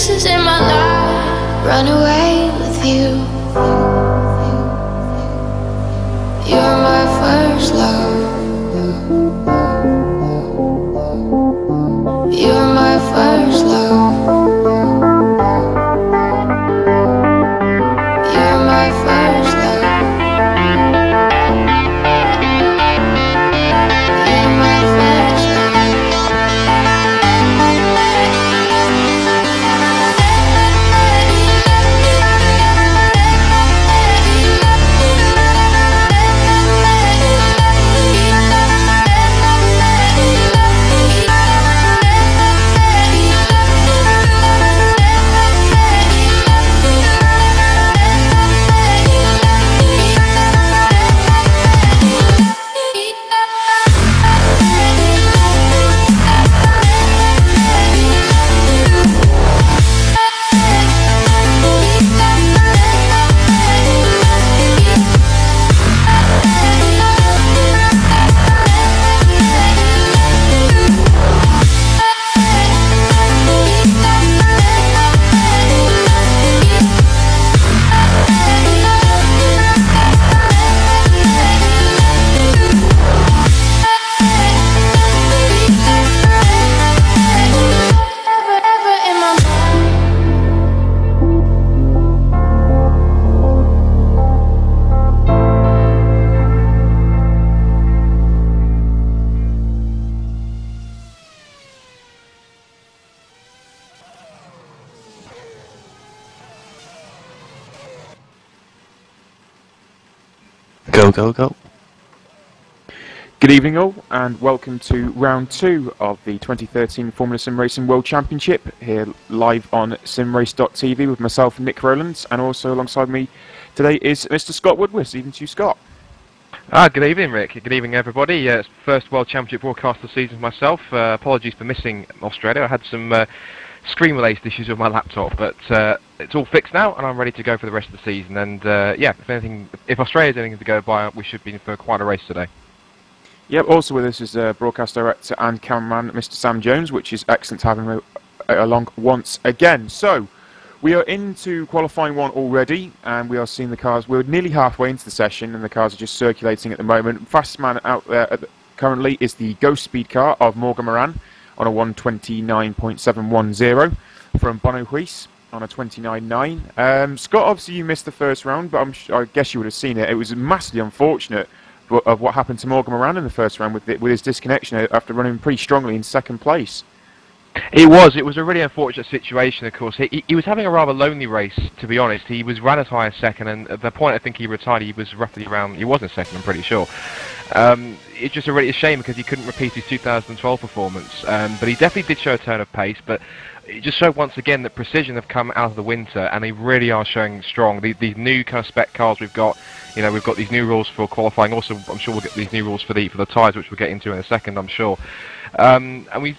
pieces in my life run away with you. You're my first love. You're my first love. You're my first love. You're my first love. Go, go, go. Good evening all, and welcome to round 2 of the 2013 Formula Sim Racing World Championship, here live on simrace.tv with myself, Nick Rowland, and also alongside me today is Mr. Scott Woodwiss. Evening to you, Scott. Good evening, Rick. Good evening, everybody. It's first World Championship broadcast of the season for myself. Apologies for missing Australia. I had some screen-related issues with my laptop, but it's all fixed now, and I'm ready to go for the rest of the season. And yeah, if Australia's anything to go by, we should be in for quite a race today. Yep. Also with us is broadcast director and cameraman, Mr. Sam Jones, which is excellent to have him along once again. So we are into qualifying 1 already, and we are seeing the cars. We're nearly halfway into the session, and the cars are just circulating at the moment. Fastest man out there currently is the Ghost Speed car of Morgan Moran on a 1:29.710 from Woodwiss on a 29.9. Scott, obviously you missed the first round, but I guess you would have seen it. It was massively unfortunate of what happened to Morgan Moran in the first round with his disconnection after running pretty strongly in second place. It was a really unfortunate situation, of course. He was having a rather lonely race, to be honest. He ran as high as second, and at the point I think he retired, he was roughly around, he wasn't second, I'm pretty sure. It's just a shame because he couldn't repeat his 2012 performance, but he definitely did show a turn of pace, but it just showed once again that Precision have come out of the winter, and they really are showing strong. These new kind of spec cars we've got, you know, we've got these new rules for qualifying. Also, I'm sure we'll get these new rules for the tyres, which we'll get into in a second, I'm sure. And we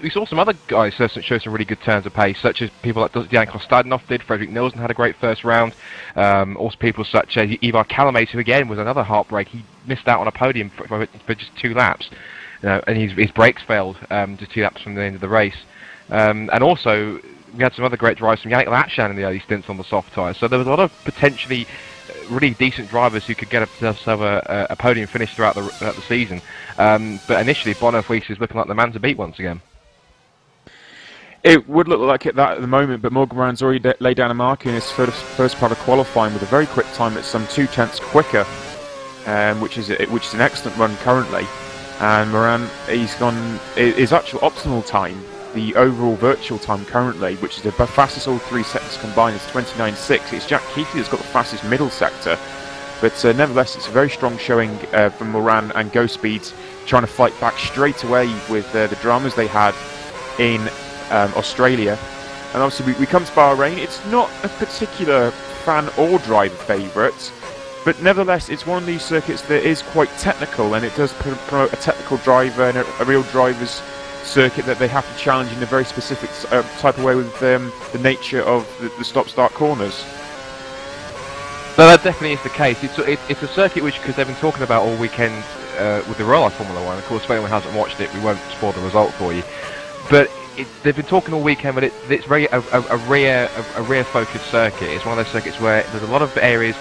saw some other guys show some really good turns of pace, such as people like Jan Kostadinov did. Frederick Nielsen had a great first round. Also people such as Ivar Kalames, who again was another heartbreak. He missed out on a podium for just 2 laps, and his brakes failed just 2 laps from the end of the race. And also we had some other great drives from Yannick Latshan in the early stints on the soft tyres. So there was a lot of potentially really decent drivers who could get themselves a podium finish throughout the season. But initially, Woodwiss is looking like the man to beat once again. It would look like it that at the moment, but Morgan Moran's already laid down a mark in his first part of qualifying with a very quick time at some 2/10 quicker, which is an excellent run currently. And Moran, he's gone his actual optimal time, the overall virtual time currently, which is the fastest all 3 sectors combined, is 29.6. It's Jack Keithley that's got the fastest middle sector, but nevertheless it's a very strong showing from Moran and Ghost Speed, trying to fight back straight away with the dramas they had in Australia. And obviously we come to Bahrain. It's not a particular fan or driver favourite, but nevertheless it's one of these circuits that is quite technical, and it does promote a technical driver and a real driver's circuit that they have to challenge in a very specific type of way with the nature of the stop-start corners. No, that definitely is the case. It's a circuit which, because they've been talking about all weekend with the Rowland Formula 1. Of course, if anyone hasn't watched it, we won't spoil the result for you. But they've been talking all weekend, but it's very a rear focused circuit. It's one of those circuits where there's a lot of areas.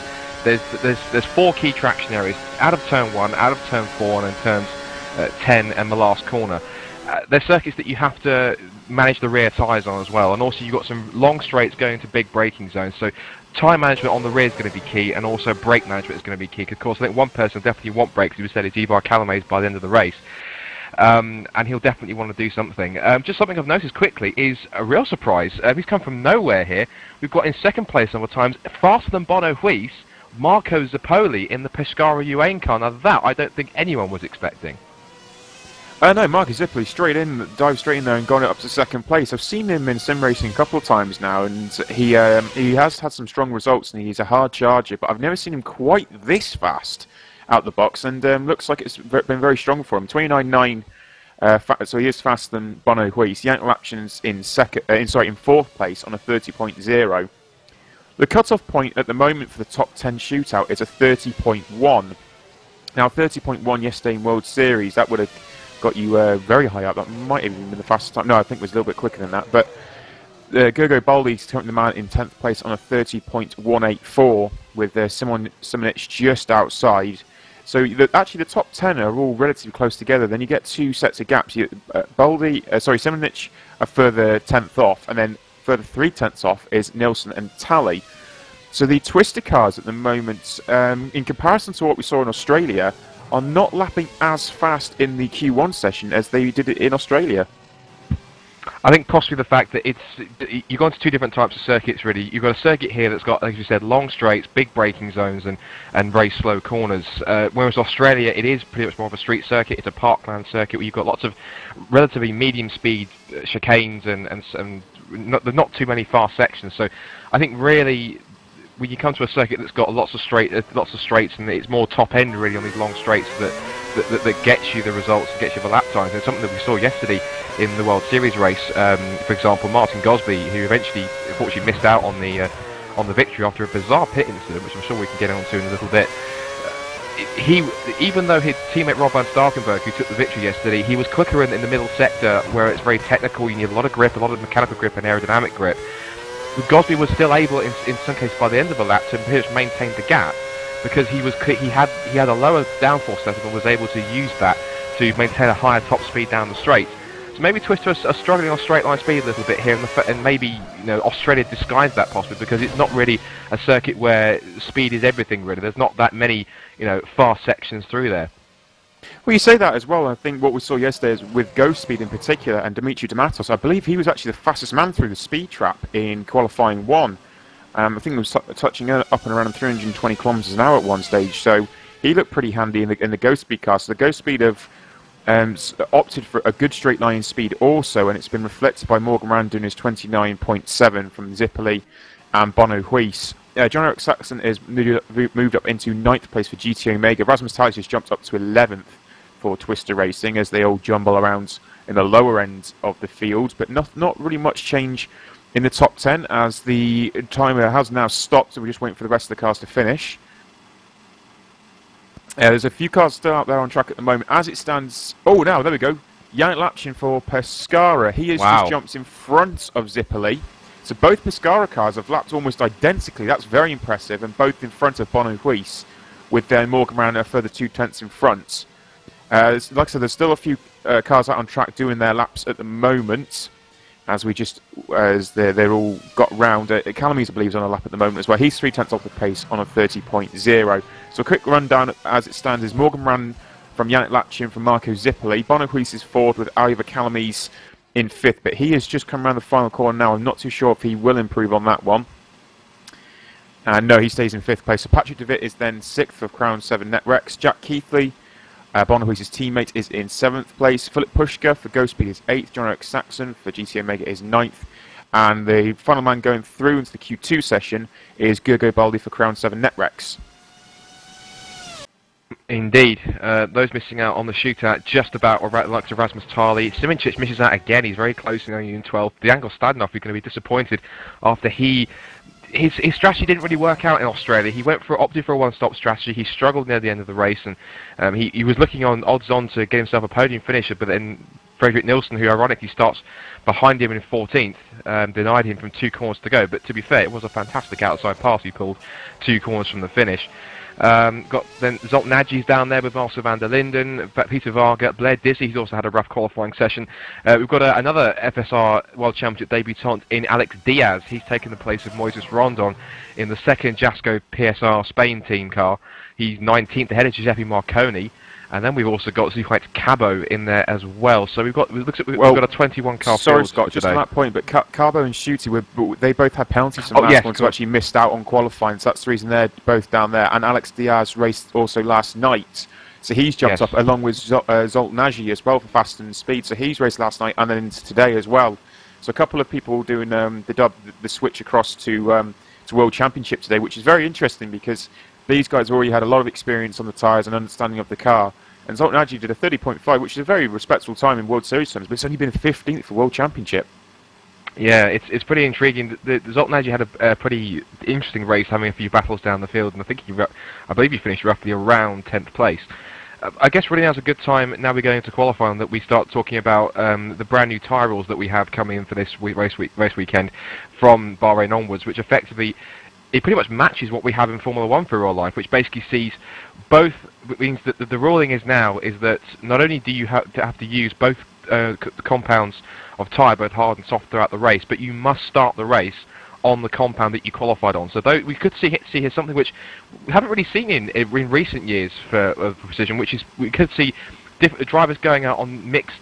There's 4 key traction areas out of turn 1, out of turn 4, and then turns 10 and the last corner. There's circuits that you have to manage the rear tyres on as well, and also you've got some long straights going into big braking zones. So tyre management on the rear is going to be key, and also brake management is going to be key. Of course, I think one person definitely won't brake, because he said it's Ivar Calame's by the end of the race. And he'll definitely want to do something. Just something I've noticed quickly is a real surprise. He's come from nowhere here. We've got in second place several times, faster than Bono Huis, Marco Zappoli in the Pescara Uain car. Now that I don't think anyone was expecting. No, Marco Zappoli dived straight in there and gone up to second place. I've seen him in SimRacing a couple of times now, and he has had some strong results, and he's a hard charger, but I've never seen him quite this fast out the box, and looks like it's been very strong for him. 29.9, so he is faster than Bono Huis. Yank Lapchin's in fourth place on a 30.0. The cut-off point at the moment for the top 10 shootout is a 30.1. Now, 30.1 yesterday in World Series, that would have got you very high up. That might have even been the fastest time. No, I think it was a little bit quicker than that. But Gergo Baldi's currently the man in 10th place on a 30.184, with Simon Simonic just outside. So actually the top 10 are all relatively close together. Then you get 2 sets of gaps. Simonic a further 10th off, and then further 3 tenths off is Nilsson and Talley. So the Twister cars at the moment, in comparison to what we saw in Australia, are not lapping as fast in the Q1 session as they did it in Australia. I think possibly the fact that you've gone to 2 different types of circuits, really. You've got a circuit here that's got, as you said, long straights, big braking zones, and very slow corners. Whereas Australia, it is pretty much more of a street circuit. It's a parkland circuit where you've got lots of relatively medium speed chicanes and not too many fast sections. So I think really, when you come to a circuit that's got lots of straights, and it's more top end really on these long straights that gets you the results and gets you the lap times. And something that we saw yesterday in the World Series race, for example, Martin Gosby, who eventually unfortunately missed out on the victory after a bizarre pit incident, which I'm sure we can get onto in a little bit. Even though his teammate Rob van Starkenburg, who took the victory yesterday, he was quicker in the middle sector where it's very technical. You need a lot of grip, a lot of mechanical grip and aerodynamic grip. Gosby was still able, in some cases by the end of the lap, to pretty much maintain the gap, because he had a lower downforce setup and was able to use that to maintain a higher top speed down the straight. So maybe Twister are struggling on straight line speed a little bit here, and maybe Australia disguised that possibly because it's not really a circuit where speed is everything really. There's not that many fast sections through there. Well, you say that as well. I think what we saw yesterday is with Ghost Speed in particular, and Dimitri Damatos, I believe he was actually the fastest man through the speed trap in qualifying 1. I think he was touching up and around 320 kilometers an hour at one stage, so he looked pretty handy in the Ghost Speed car. So the Ghost Speed have opted for a good straight line speed also, and it's been reflected by Morgan Rand doing his 29.7 from Zippoli and Bono Huis. John-Eric Saxon is moved up into 9th place for GT Omega. Rasmus Talley just jumped up to 11th for Twister Racing as they all jumble around in the lower end of the field, but not really much change in the top 10 as the timer has now stopped, so we're just waiting for the rest of the cars to finish. There's a few cars still out there on track at the moment. As it stands... Oh, now, there we go. Yannick Lapchin for Pescara. He has just jumped in front of Zippoli. So both Pescara cars have lapped almost identically. That's very impressive, and both in front of Bono Huis, with Morgan Rand a further 2 tenths in front. Like I said, there's still a few cars out on track doing their laps at the moment, as they're all got round. Calamise, I believe, is on a lap at the moment as well. He's 3 tenths off the pace on a 30.0. So a quick rundown as it stands is Morgan Rand from Yannick Lapchin from Marco Zippoli. Bono Huis is forward with Ivar Calamise in 5th, but he has just come around the final corner now. I'm not too sure if he will improve on that one. No, he stays in 5th place. So Patrick DeWitt is then 6th of Crown 7 Netrex. Jack Keithley, Bono Huis' teammate, is in 7th place. Philip Pushka for Ghost Speed is 8th. John-Eric Saxon for GT Omega is 9th. And the final man going through into the Q2 session is Gergo Baldi for Crown 7 Netrex. Indeed. Those missing out on the shootout just about like Rasmus Talley. Simincic misses out again. He's very close in 12th. Django Stadenov is going to be disappointed after his strategy didn't really work out in Australia. He opted for a one-stop strategy. He struggled near the end of the race, and he was looking on odds-on to get himself a podium finisher, but then Fredrik Nielsen, who ironically starts behind him in 14th, denied him from 2 corners to go. But to be fair, it was a fantastic outside pass he pulled 2 corners from the finish. Got then Zolt Nagy's down there with Marcel van der Linden, Peter Varga, Blair Dizzy, he's also had a rough qualifying session. We've got another FSR World Championship debutant in Alex Diaz. He's taken the place of Moises Rondon in the second Jasco PSR Spain team car. He's 19th ahead of Giuseppe Marconi. And then we've also got Zuhaix Cabo in there as well. So we've got we've got a 21 car sorry, field Scott, just today. on that point, but Cabo and Shooty, they both had penalties from last one, so actually missed out on qualifying. So that's the reason they're both down there. And Alex Diaz raced also last night, so he's jumped up along with Zolt Nagy as well for fast and speed. So he's raced last night and then into today as well. So a couple of people doing the switch across to World Championship today, which is very interesting because these guys already had a lot of experience on the tyres and understanding of the car. And Zolt Nagy did a 30.5, which is a very respectable time in World Series times, but it's only been 15th for World Championship. Yeah, it's pretty intriguing. The Zolt Nagy had a pretty interesting race, having a few battles down the field, and I think I believe he finished roughly around 10th place. I guess really now's a good time, now we're going into qualifying, that we start talking about the brand new tyre rules that we have coming in for this race weekend from Bahrain onwards, which effectively it pretty much matches what we have in Formula 1 for real life, which basically sees both. It means that the ruling is now is that not only do you have to use both compounds of tyre, both hard and soft, throughout the race, but you must start the race on the compound that you qualified on. So though we could see here something which we haven't really seen in recent years for precision, which is we could see drivers going out on mixed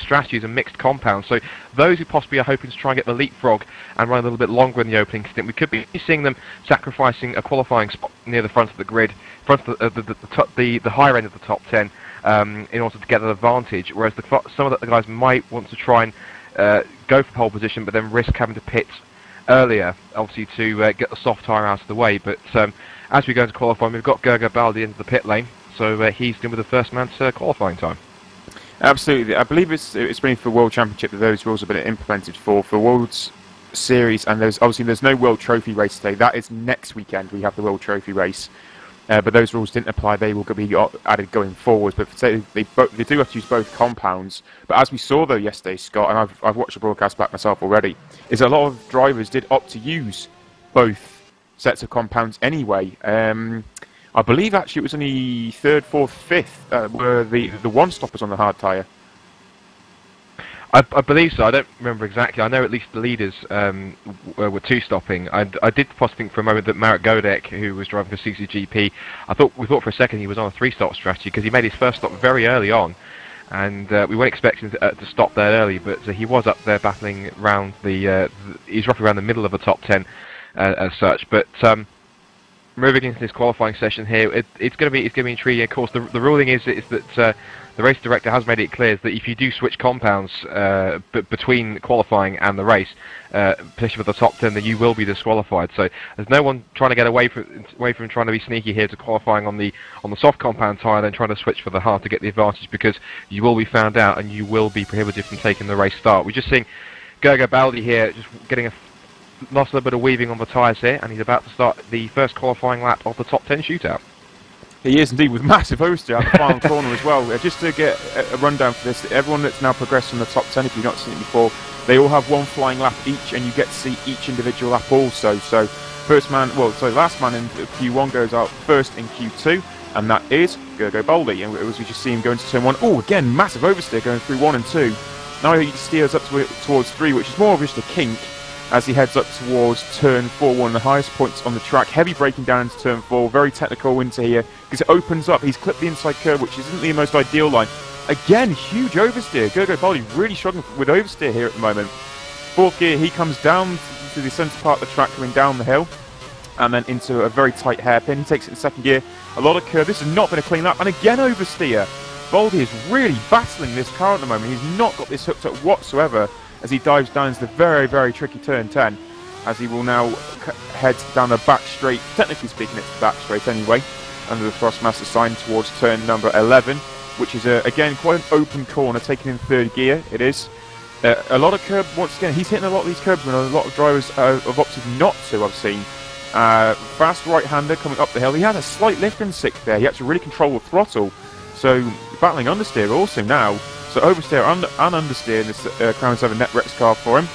strategies and mixed compounds. So those who possibly are hoping to try and get the leapfrog and run a little bit longer in the opening stint, we could be seeing them sacrificing a qualifying spot near the front of the grid, front of the higher end of the top 10, in order to get an advantage. Whereas some of the guys might want to try and go for pole position, but then risk having to pit earlier, obviously to get the soft tyre out of the way. But as we go into qualifying, we've got Gergo Baldi into the pit lane. So he's going to be the first man to qualifying time. Absolutely. I believe it's been for World Championship that those rules have been implemented for World Series, and there's no World Trophy race today. That is next weekend. We have the World Trophy race, but those rules didn't apply. They will be added going forward. But they do have to use both compounds. But as we saw though yesterday, Scott, and I've watched the broadcast back myself already, is a lot of drivers did opt to use both sets of compounds anyway. I believe actually it was only 3rd, 4th, 5th were the one stoppers on the hard tyre. I believe so. I don't remember exactly. I know at least the leaders were 2 stopping. I did possibly think for a moment that Marek Godek, who was driving for CCGP, we thought for a second he was on a 3-stop strategy because he made his first stop very early on, and we weren't expecting to stop that early. But he was up there battling around he's roughly around the middle of the top 10 as such. But moving into this qualifying session here, it's going to be intriguing. Of course, the ruling is that the race director has made it clear that if you do switch compounds between qualifying and the race, especially for the top 10, then you will be disqualified. So there's no one trying to get away from trying to be sneaky here to qualifying on the soft compound tyre, then trying to switch for the hard to get the advantage, because you will be found out and you will be prohibited from taking the race start. We're just seeing Gergo Baldi here just getting lost a little bit of weaving on the tyres here, and he's about to start the first qualifying lap of the top 10 shootout. He is indeed, with massive oversteer at the final corner as well. Just to get a rundown for this, everyone that's now progressed from the top 10, if you've not seen it before, they all have one flying lap each, and you get to see each individual lap also. So last man in Q1 goes out first in Q2, and that is Gergo Baldi. And as we just see him go into turn 1, oh, again, massive oversteer going through 1 and 2. Now he steers up towards 3, which is more of just a kink, as he heads up towards turn 4, one of the highest points on the track. Heavy braking down into turn 4, very technical into here, because it opens up. He's clipped the inside curve, which isn't the most ideal line. Again, huge oversteer. Gergo Baldi really struggling with oversteer here at the moment. 4th gear, he comes down to the centre part of the track, coming down the hill, and then into a very tight hairpin. He takes it in 2nd gear, a lot of curve. This has not been a clean lap, and again oversteer. Baldi is really battling this car at the moment. He's not got this hooked up whatsoever, as he dives down into the very, very tricky turn 10, as he will now head down the back straight. Technically speaking, it's the back straight anyway, under the Thrustmaster sign towards turn number 11, which is, again, quite an open corner, taken in 3rd gear. It is. A lot of curb, once again, he's hitting a lot of these curbs when a lot of drivers have opted not to, I've seen. Fast right-hander coming up the hill. He had a slight lift in 6th there. He had to really control the throttle. So battling understeer also now. So oversteer and understeer in this Crown 7 Netrex car for him,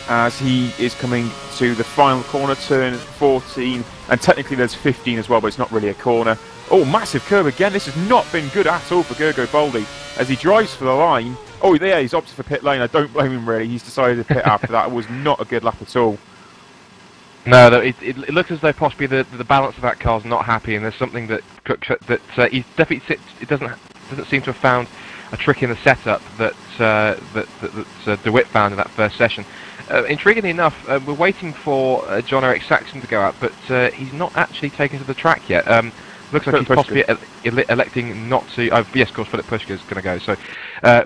as he is coming to the final corner, turn 14, and technically there's 15 as well, but it's not really a corner. Oh, massive curve again. This has not been good at all for Gergo Baldi as he drives for the line. Oh, there, he's opted for pit lane. I don't blame him, really. He's decided to pit after that. It was not a good lap at all. No, it looks as though possibly the balance of that car's not happy, and there's something that he definitely it doesn't seem to have found a trick in the setup that DeWitt found in that first session. Intriguingly enough, we're waiting for John Eric Saxon to go out, but he's not actually taken to the track yet. Looks like he's possibly electing not to. Yes, of course, Philip Pushka is going to go. So,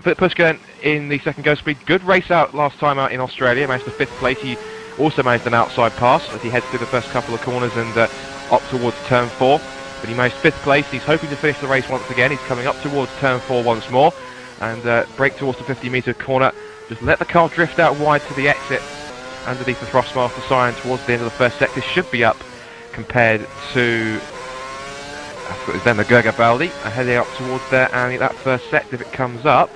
Philip Pushka in the second go speed. Good race out last time out in Australia. Managed the 5th place. He also managed an outside pass as he heads through the first couple of corners and up towards turn 4. But he managed 5th place. He's hoping to finish the race once again. He's coming up towards turn 4 once more and brake towards the 50-metre corner. Just let the car drift out wide to the exit underneath the Thrustmaster sign towards the end of the first sector. Should be up compared to then the Gergo Baldi heading up towards there, and that first sector, if it comes up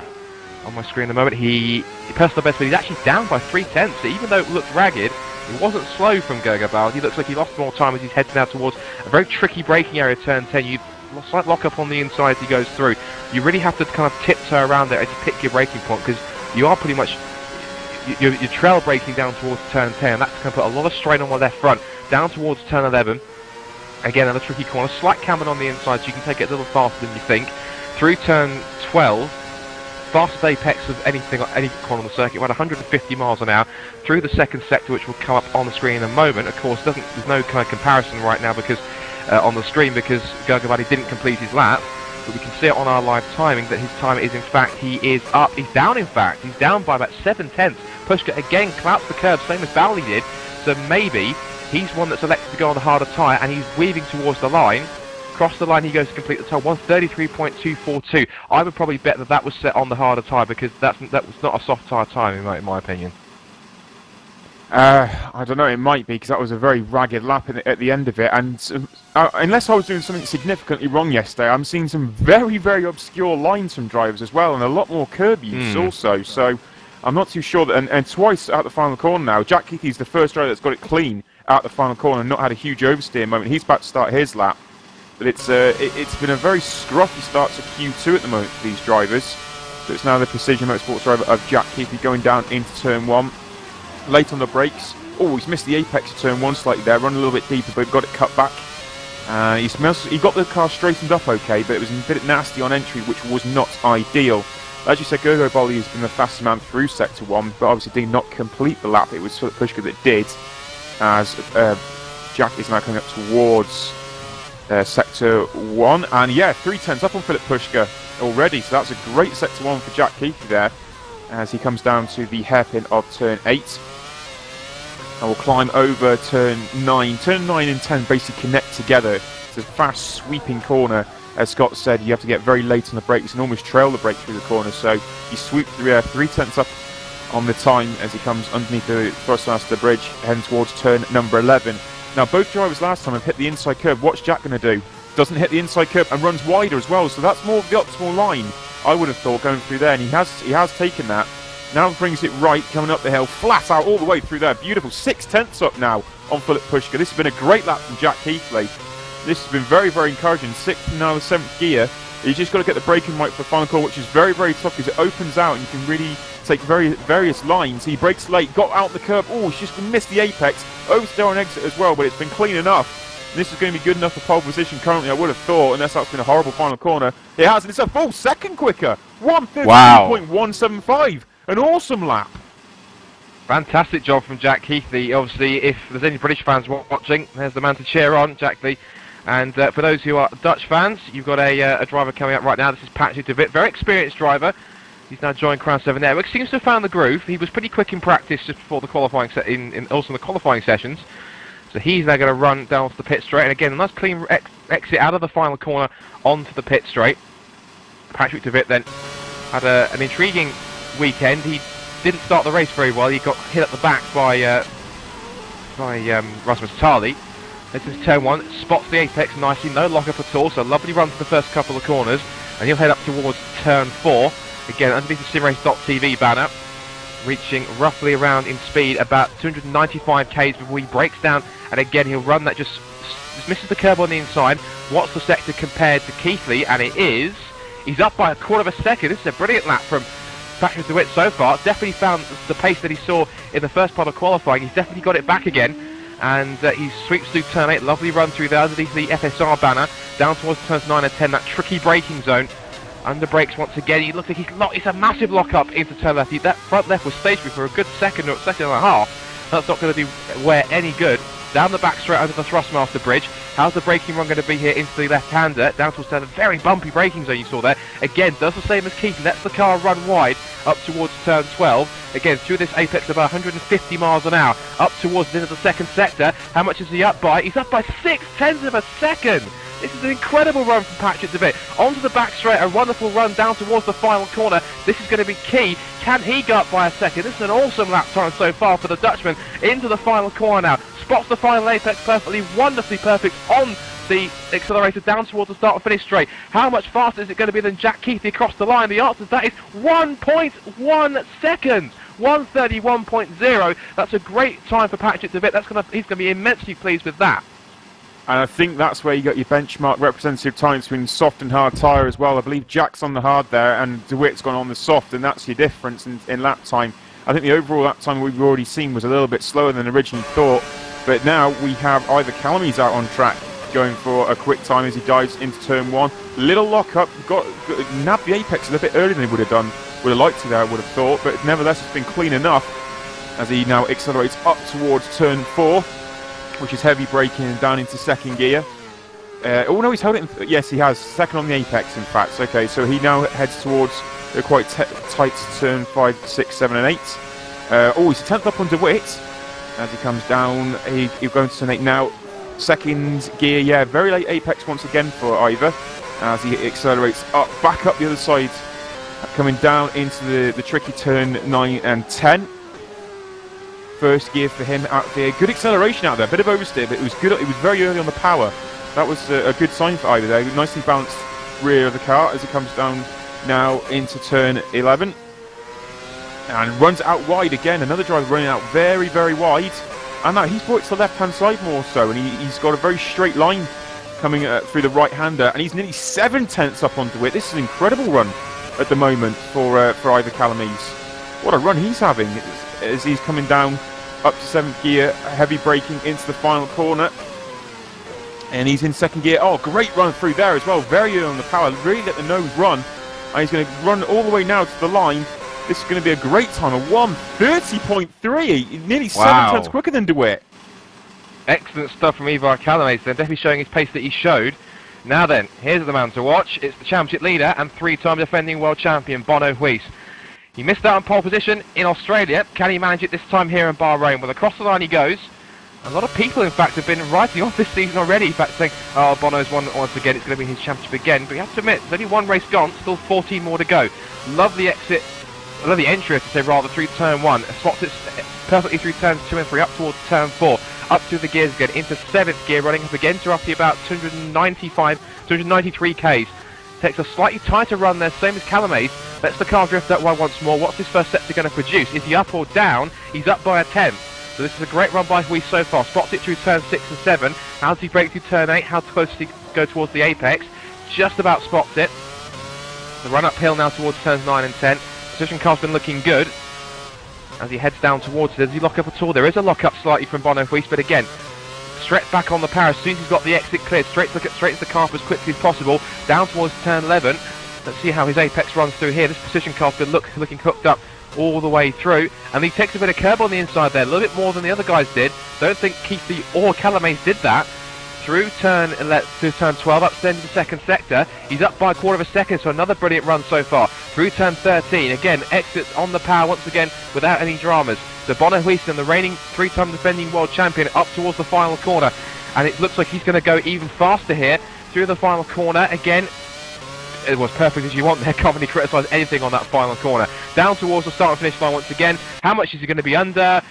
on my screen at the moment, he personal best, but he's actually down by 3/10. So even though it looked ragged, it wasn't slow from Gergo Baldi. He looks like he lost more time as he's heading now towards a very tricky braking area, turn 10. You slight lock up on the inside as he goes through. You really have to kind of tiptoe around there as you pick your braking point, because you are pretty much you're trail braking down towards turn 10. And that's going to put a lot of strain on my left front down towards turn 11. Again, another tricky corner, slight camber on the inside, so you can take it a little faster than you think. Through turn 12, fastest apex of any corner on the circuit, around 150 miles an hour. Through the second sector, which will come up on the screen in a moment. Of course, there's no kind of comparison right now because on the screen because Gergo Baldi didn't complete his lap. But we can see it on our live timing that his time is in fact, he's down in fact. He's down by about 7/10. Pushka again collapsed the curve, same as Baldi did. So maybe he's one that's elected to go on the harder tyre, and he's weaving towards the line. Across the line he goes to complete the tyre, 1:33.242. I would probably bet that was set on the harder tyre because that was not a soft tyre time in my opinion. I don't know, it might be, because that was a very ragged lap at the end of it, and unless I was doing something significantly wrong yesterday, I'm seeing some very, very obscure lines from drivers as well, and a lot more curb use also, so I'm not too sure that, and twice at the final corner now. Jack Keithy's the first driver that's got it clean out the final corner and not had a huge oversteer moment. He's about to start his lap, but it's been a very scruffy start to Q2 at the moment for these drivers. So it's now the Precision Motorsports driver of Jack Keithy going down into turn 1. Late on the brakes. Oh, he's missed the apex of turn 1 slightly there, run a little bit deeper, but got it cut back. He got the car straightened up okay, but it was a bit nasty on entry, which was not ideal. As you said, Gergo Baldi has been the fastest man through Sector 1, but obviously did not complete the lap. It was Philip Pushka that did, as Jack is now coming up towards Sector 1. And yeah, 3/10 up on Philip Pushka already, so that's a great Sector 1 for Jack Keithy there, as he comes down to the hairpin of turn 8. And we'll climb over turn 9. Turn 9 and 10 basically connect together. It's a fast sweeping corner. As Scott said, you have to get very late on the brakes and almost trail the brake through the corner. So you swoop through 3/10 up on the time as he comes underneath the Thrustmaster bridge, heading towards turn number 11. Now both drivers last time have hit the inside curb. What's Jack going to do? Doesn't hit the inside curb and runs wider as well. So that's more of the optimal line, I would have thought, going through there. And he has taken that. Now brings it right, coming up the hill, flat out all the way through there. Beautiful, 6/10 up now on Philip Pushka. This has been a great lap from Jack Keithy. This has been very, very encouraging. 6th and now the 7th gear. You just got to get the braking right for the final call, which is very, very tough because it opens out and you can really take various lines. He brakes late, got out the curb. Oh, he's just missed the apex. Oversteer on exit as well, but it's been clean enough. And this is going to be good enough for pole position currently, I would have thought, unless that's been a horrible final corner. It has, and it's a full second quicker. 1:32.175. An awesome lap. Fantastic job from Jack Keithy. Obviously, if there's any British fans watching, there's the man to cheer on, Jack Lee. And for those who are Dutch fans, you've got a driver coming up right now. This is Patrick de Wit, very experienced driver. He's now joined Crown 7 Network. Seems to have found the groove. He was pretty quick in practice just before the qualifying also in the qualifying sessions. So he's now going to run down to the pit straight. And again, a nice clean exit out of the final corner onto the pit straight. Patrick de Wit then had an intriguing weekend. He didn't start the race very well. He got hit at the back by Rasmus Tali. This is turn 1, spots the apex nicely, no lock-up at all, so lovely run for the first couple of corners. and he'll head up towards turn 4. Again, underneath the SimRace.tv banner, reaching roughly around in speed about 295 k's before he breaks down, and again he'll run that just misses the curb on the inside. What's the sector compared to Keithley? And it is, he's up by a quarter of a second. This is a brilliant lap from Patrick DeWitt so far. Definitely found the pace that he saw in the first part of qualifying. He's definitely got it back again, and he sweeps through turn 8. Lovely run through there underneath the FSR banner, down towards turns 9 and 10, that tricky braking zone. Under brakes once again. He looks like he's locked. It's a massive lock up into turn left. That front left was stationary for a good second or second and a half. That's not going to do wear any good. Down the back straight under the Thrustmaster bridge. How's the braking run going to be here into the left-hander? Down towards the very bumpy braking zone you saw there. Again, does the same as Keaton. Lets the car run wide up towards turn 12. Again, through this apex about 150 miles an hour. Up towards the end of the second sector. How much is he up by? He's up by 0.6 of a second. This is an incredible run from Patrick DeWitt. Onto the back straight, a wonderful run down towards the final corner. This is going to be key. Can he go up by a second? This is an awesome lap time so far for the Dutchman. Into the final corner now. Spots the final apex perfectly, wonderfully perfect on the accelerator down towards the start and finish straight. How much faster is it going to be than Jack Keithley across the line? The answer to that is 1.1 seconds. 1:31.0. That's a great time for Patrick DeWitt. He's going to be immensely pleased with that. And I think that's where you got your benchmark representative times between soft and hard tyre as well. I believe Jack's on the hard there and DeWitt's gone on the soft, and that's your difference in lap time. I think the overall lap time we've already seen was a little bit slower than originally thought, but now we have either Calamy's out on track going for a quick time as he dives into turn 1. Little lock up, got nabbed the apex a little bit earlier than he would have done. Would have liked to there, I would have thought, but nevertheless it's been clean enough as he now accelerates up towards turn 4. Which is heavy braking and down into second gear. Oh no, he's held it in, yes he has, second on the apex in fact. Okay, so he now heads towards the quite tight turn 5, 6, 7 and 8. Oh, he's a 10th up on DeWitt as he comes down. He's going to turn 8 now. Second gear, yeah, very late apex once again for Ivor as he accelerates up, back up the other side, coming down into the tricky turn 9 and 10. First gear for him out there. Good acceleration out there. Bit of oversteer, but it was good. It was very early on the power. That was a good sign for Ivor there. Nicely balanced rear of the car as it comes down now into turn 11. And runs out wide again. Another driver running out very, very wide. And now he's brought it to the left-hand side more so. And he's got a very straight line coming through the right-hander. And he's nearly 7/10 up on DeWitt. This is an incredible run at the moment for Ivor Calamy's. What a run he's having as he's coming down up to 7th gear, heavy braking into the final corner, and he's in second gear. Oh, great run through there as well, very early on the power, really let the nose run, and he's going to run all the way now to the line. This is going to be a great time, a 1:30.3, nearly 7/10 quicker than DeWitt. Excellent stuff from Ivor Calamy's, then definitely showing his pace that he showed. Now then, here's the man to watch. It's the championship leader and 3-time defending world champion Bono Huis. He missed out on pole position in Australia. Can he manage it this time here in Bahrain? Well, across the line he goes. A lot of people, in fact, have been writing off this season already. In fact, saying, oh, Bono's won once again. It's going to be his championship again. But you have to admit, there's only one race gone. Still 14 more to go. Lovely exit. Lovely entry, I should say, rather, through turn 1. Spots it perfectly through turns 2 and 3, up towards turn 4. Up through the gears again, into 7th gear, running up again to roughly about 293 k's. Takes a slightly tighter run there, same as Calamy's. Lets the car drift that way once more. What's his first sector going to produce? Is he up or down? He's up by a 10th. So this is a great run by Huis so far. Spots it through turn 6 and 7. How does he break through turn 8? How close does he go towards the apex? Just about spots it. The run uphill now towards turns 9 and 10. Position car's been looking good as he heads down towards it. Does he lock up at all? There is a lock up slightly from Bono Huis, but again, straight back on the power as soon as he's got the exit cleared, straight to the car as quickly as possible, down towards turn 11. Let's see how his apex runs through here. This position car's been looking hooked up all the way through, and he takes a bit of curb on the inside there, a little bit more than the other guys did. Don't think Keithley or Calamy's did that. Through turn 12, up to the end of the second sector. He's up by a quarter of a second, so another brilliant run so far. Through turn 13, again, exits on the power once again without any dramas. So Bono Huis, the reigning 3-time defending world champion, up towards the final corner. And it looks like he's going to go even faster here through the final corner. Again, it was perfect as you want there. Can't really criticise anything on that final corner. Down towards the start and finish line once again. How much is he going to be under?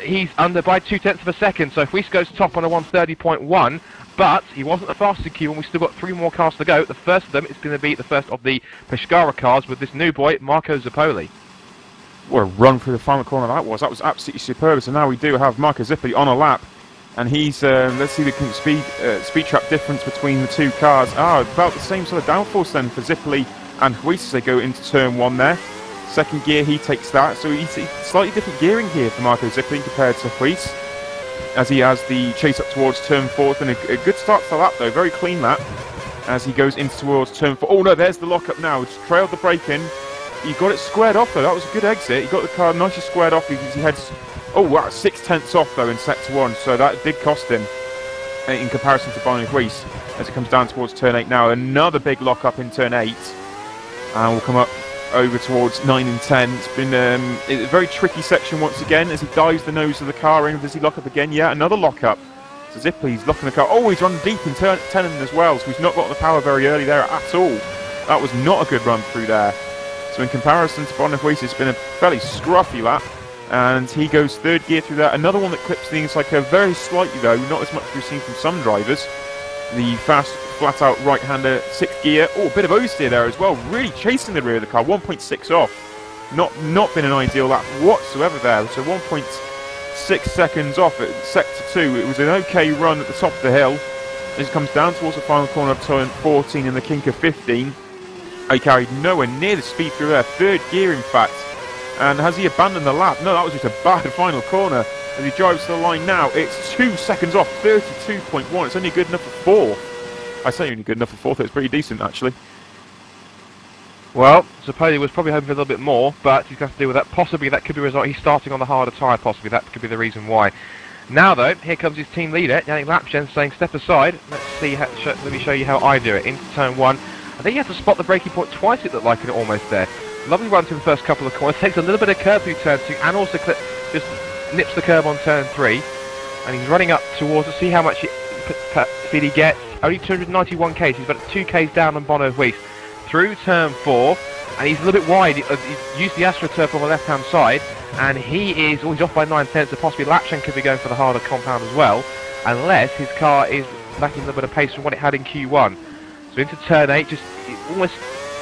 he's under by 0.2 of a second, so Woodwiss goes top on a 1:30.1, but he wasn't the fastest in Q1. We've still got 3 more cars to go. The first of them is going to be the first of the Pescara cars with this new boy, Marco Zippoli. What a run through the final corner that was. That was absolutely superb. So now we do have Marco Zippoli on a lap, and he's, let's see the speed trap difference between the 2 cars. About the same sort of downforce then for Zippoli and Woodwiss as they go into turn 1 there. Second gear, he takes that. So he's slightly different gearing here for Marco Zippoli compared to Woodwiss, as he has the chase up towards turn 4. It's been a good start to the lap though, very clean lap as he goes into towards turn 4. Oh no, there's the lockup now. It's trailed the brake in. He got it squared off though. That was a good exit. He got the car nicely squared off. He heads, 6/10 off though in sector 1. So that did cost him in comparison to Woodwiss as it comes down towards turn 8 now. Another big lockup in turn 8, and we'll come up over towards 9 and 10. It's been a very tricky section once again as he dives the nose of the car in. Does he lock up again? Yeah, another lockup. So Zippoli's locking the car. Oh, he's run deep in turn 10 as well, so he's not got the power very early there at all. That was not a good run through there. So in comparison to Woodwiss, it's been a fairly scruffy lap, and he goes 3rd gear through that. Another one that clips the inside curve very slightly though, not as much as we've seen from some drivers. The fast flat-out right-hander, 6th gear. Oh, a bit of oversteer there as well. Really chasing the rear of the car. 1.6 off. Not been an ideal lap whatsoever there. So 1.6 seconds off at sector 2. It was an okay run at the top of the hill. As it comes down towards the final corner of turn 14 and the kink of 15. He carried nowhere near the speed through there. 3rd gear, in fact. And has he abandoned the lap? No, that was just a bad final corner. As he drives to the line now, it's 2 seconds off. 32.1. It's only good enough for 4th. I say only good enough for 4th, it's pretty decent actually. Well, Zippoli was probably hoping for a little bit more, but he's going to deal with that. Possibly that could be a result. He's starting on the harder tyre, possibly. That could be the reason why. Now, though, here comes his team leader, Yannick Lapchen, saying, step aside. Let's see, let me show you how I do it. Into turn 1. I think you have to spot the braking point twice, it looked like, and almost there. Lovely run through the first couple of corners. Takes a little bit of curve through turn 2, and also just nips the curve on turn 3. And he's running up towards, let's see how much speed he gets. Only 291 k's, he's about 2 k's down on Woodwiss. Through turn 4, and he's a little bit wide. He's used the AstroTurf on the left-hand side, and he's off by 9/10, so possibly Lapchen could be going for the harder compound as well, unless his car is lacking a little bit of pace from what it had in Q1. So into turn 8, just almost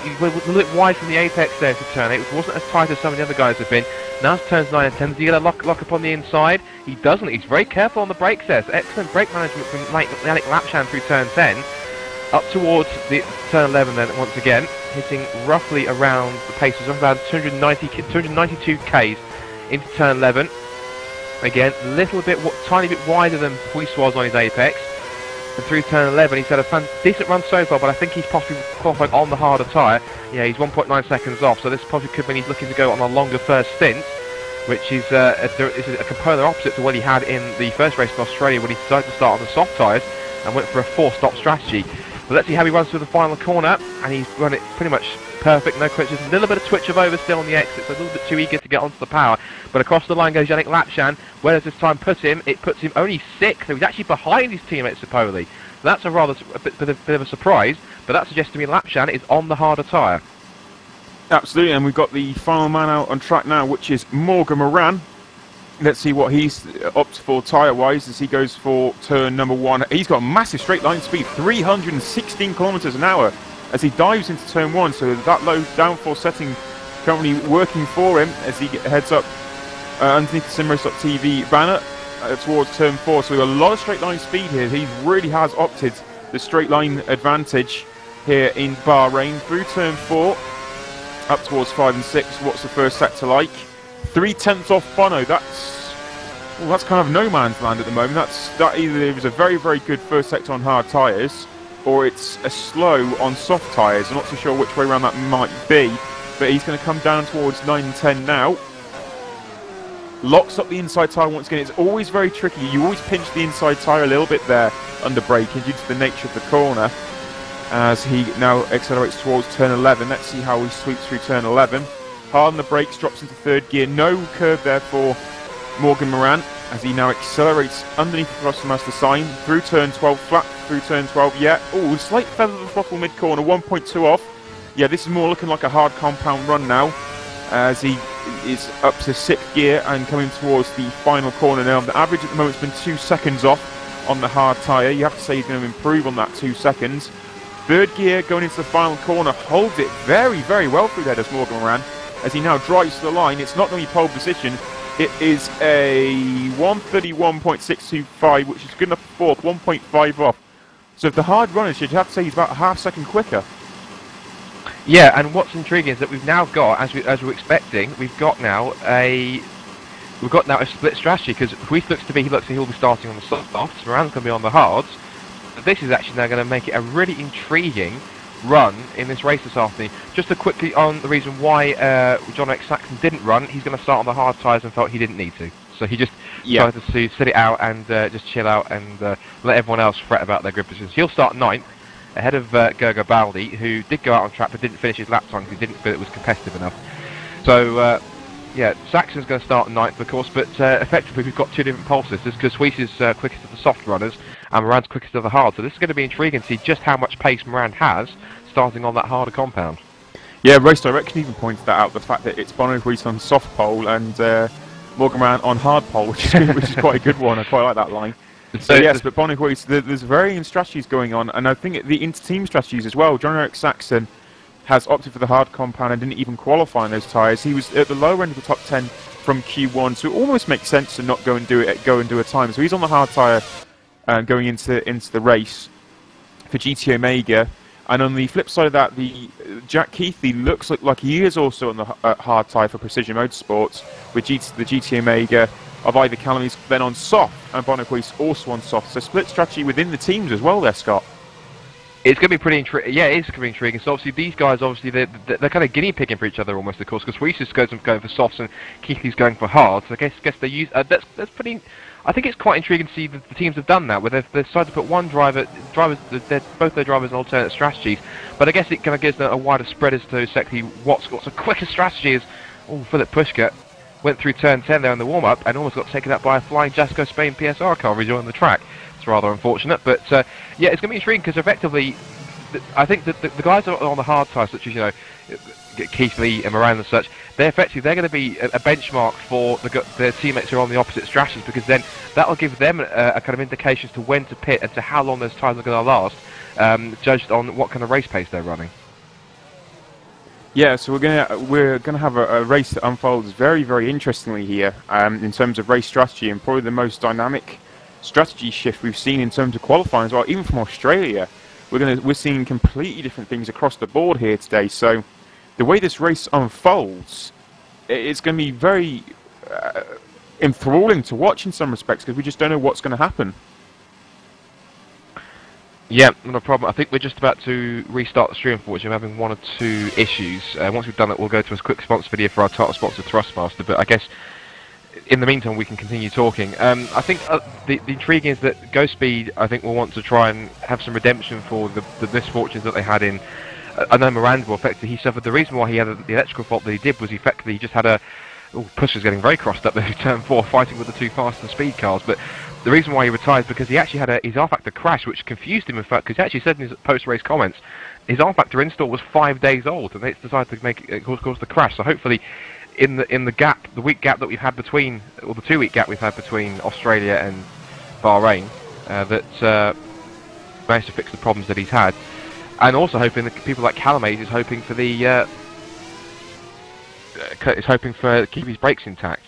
he was a little bit wide from the apex there to turn 8, which wasn't as tight as some of the other guys have been. Now it's turns 9 and 10. Does he get a lock up on the inside? He doesn't. He's very careful on the brakes there. So excellent brake management from Yannick Lapchen through turn 10. Up towards the turn 11 then once again, hitting roughly around the paces of around 292 k's into turn 11. Again, tiny bit wider than Woodwiss was on his apex. And through turn 11, he's had a decent run so far, but I think he's possibly qualified on the harder tyre. Yeah, he's 1.9 seconds off, so this probably could mean he's looking to go on a longer first stint, which is a component opposite to what he had in the first race in Australia when he decided to start on the soft tyres and went for a 4-stop strategy. But let's see how he runs through the final corner, and he's run it pretty much perfect, no crutches. A little bit of twitch of over still on the exit, so a little bit too eager to get onto the power. But across the line goes Yannick Lapchen. Where does this time put him? It puts him only 6th, so he's actually behind his teammate Zippoli. So that's a bit of a surprise, but that suggests to me Lapchen is on the harder tyre. Absolutely, and we've got the final man out on track now, which is Morgan Moran. Let's see what he's opted for tyre-wise as he goes for turn number 1. He's got a massive straight line speed, 316 kilometres an hour as he dives into turn 1. So that low downforce setting currently working for him as he heads up underneath the SimRacing.tv banner towards turn 4. So a lot of straight line speed here. He really has opted the straight line advantage here in Bahrain. Through turn 4, up towards 5 and 6. What's the first sector like? 3/10 off Bono. That's kind of no man's land at the moment. That either it was a very, very good first sector on hard tyres, or it's a slow on soft tyres. I'm not too sure which way around that might be, but he's going to come down towards 9 and 10 now. Locks up the inside tyre once again. It's always very tricky. You always pinch the inside tyre a little bit there under braking due to the nature of the corner. As he now accelerates towards turn 11. Let's see how he sweeps through turn 11. Hard on the brakes, drops into 3rd gear. No curve there for Morgan Moran as he now accelerates underneath the Thrustmaster sign through turn 12, flat through turn 12. Yeah, slight feather of the throttle mid-corner, 1.2 off. Yeah, this is more looking like a hard compound run now as he is up to 6th gear and coming towards the final corner now. The average at the moment has been 2 seconds off on the hard tyre. You have to say he's going to improve on that 2 seconds. 3rd gear going into the final corner, holds it very, very well through there, does Morgan Moran, as he now drives to the line. It's not going to be pole position. It is a 131.625, which is good enough for 4th, 1.5 off. So if the hard runners, you'd have to say he's about a half second quicker. Yeah, and what's intriguing is that we've now got, as we're expecting, we've got now a split strategy, because Woodwiss looks to be he'll be starting on the softs, Moran's going to be on the hards. But this is actually now going to make it a really intriguing run in this race this afternoon. Just to quickly on the reason why John X Saxon didn't run, he's going to start on the hard tyres and felt he didn't need to. So he just decided to sit it out and just chill out and let everyone else fret about their grid positions. He'll start 9th, ahead of Gergo Baldi, who did go out on track but didn't finish his lap time because he didn't feel it was competitive enough. So, yeah, Saxon's going to start 9th, of course, but effectively we've got 2 different pole systems, because Woodwiss is quickest of the soft runners and Moran's quickest of the hard. So this is going to be intriguing to see just how much pace Moran has starting on that harder compound. Yeah, Race Direction even points that out, the fact that it's Woodwiss on soft pole and Morgan Moran on hard pole, which is quite a good one. I quite like that line. So yes, but Woodwiss, there's varying strategies going on, and I think the inter-team strategies as well. John Eric Saxon has opted for the hard compound and didn't even qualify on those tyres. He was at the lower end of the top 10 from Q1, so it almost makes sense to not go and do a time. So he's on the hard tyre going into the race for GT Omega. And on the flip side of that, the Jack Keithley looks like he is also on the hard tyre for Precision Motorsports, with the GT Omega of Ivor Callum then on soft, and Woodwiss also on soft. So split strategy within the teams as well there, Scott. It's going to be pretty intriguing. Yeah, it is going to be intriguing. So obviously these guys, they're kind of guinea pigging for each other almost, of course, because Woodwiss is going for softs and Keithley's going for hards. So I guess they use that's pretty. I think it's quite intriguing to see that the teams have done that, where they've decided to put one both their drivers on alternate strategies. But I guess it kind of gives them a wider spread as to exactly what's a quicker strategy is. Oh, Philip Pushka went through turn 10 there in the warm-up and almost got taken out by a flying Jasco Spain PSR car rejoining the track. It's rather unfortunate, but yeah, it's going to be intriguing because effectively, I think that the guys on the hard tyres, such as Keithley and Moran and such, they're going to be a benchmark for their teammates who are on the opposite strategies, because then that will give them a kind of indication as to when to pit and to how long those tyres are going to last, judged on what kind of race pace they're running. Yeah, so we're gonna have a race that unfolds very, very interestingly here in terms of race strategy, and probably the most dynamic strategy shift we've seen in terms of qualifying as well, even from Australia. We're seeing completely different things across the board here today. So the way this race unfolds, it's going to be very enthralling to watch in some respects, because we just don't know what's going to happen. Yeah, no problem. I think we're just about to restart the stream, unfortunately. I'm having 1 or 2 issues. Once we've done that, we'll go to a quick sponsor video for our title sponsor, Thrustmaster. But I guess in the meantime, we can continue talking. I think the intriguing is that Ghostspeed, I think, will want to try and have some redemption for the misfortunes that they had in. I know Miranda, effectively, he suffered. The reason why he had the electrical fault that he did was effectively he just had a. Oh, Push was getting very crossed up there in turn 4, fighting with the 2 fast and speed cars. But the reason why he retired is because he actually had his R-Factor crash, which confused him, in fact, because he actually said in his post-race comments his R-Factor install was 5 days old, and they decided to make it cause the crash. So hopefully, in the gap, the week gap that we've had between, or the 2-week gap we've had between Australia and Bahrain, that managed to fix the problems that he's had, and also hoping that people like Callum is hoping for keep his brakes intact.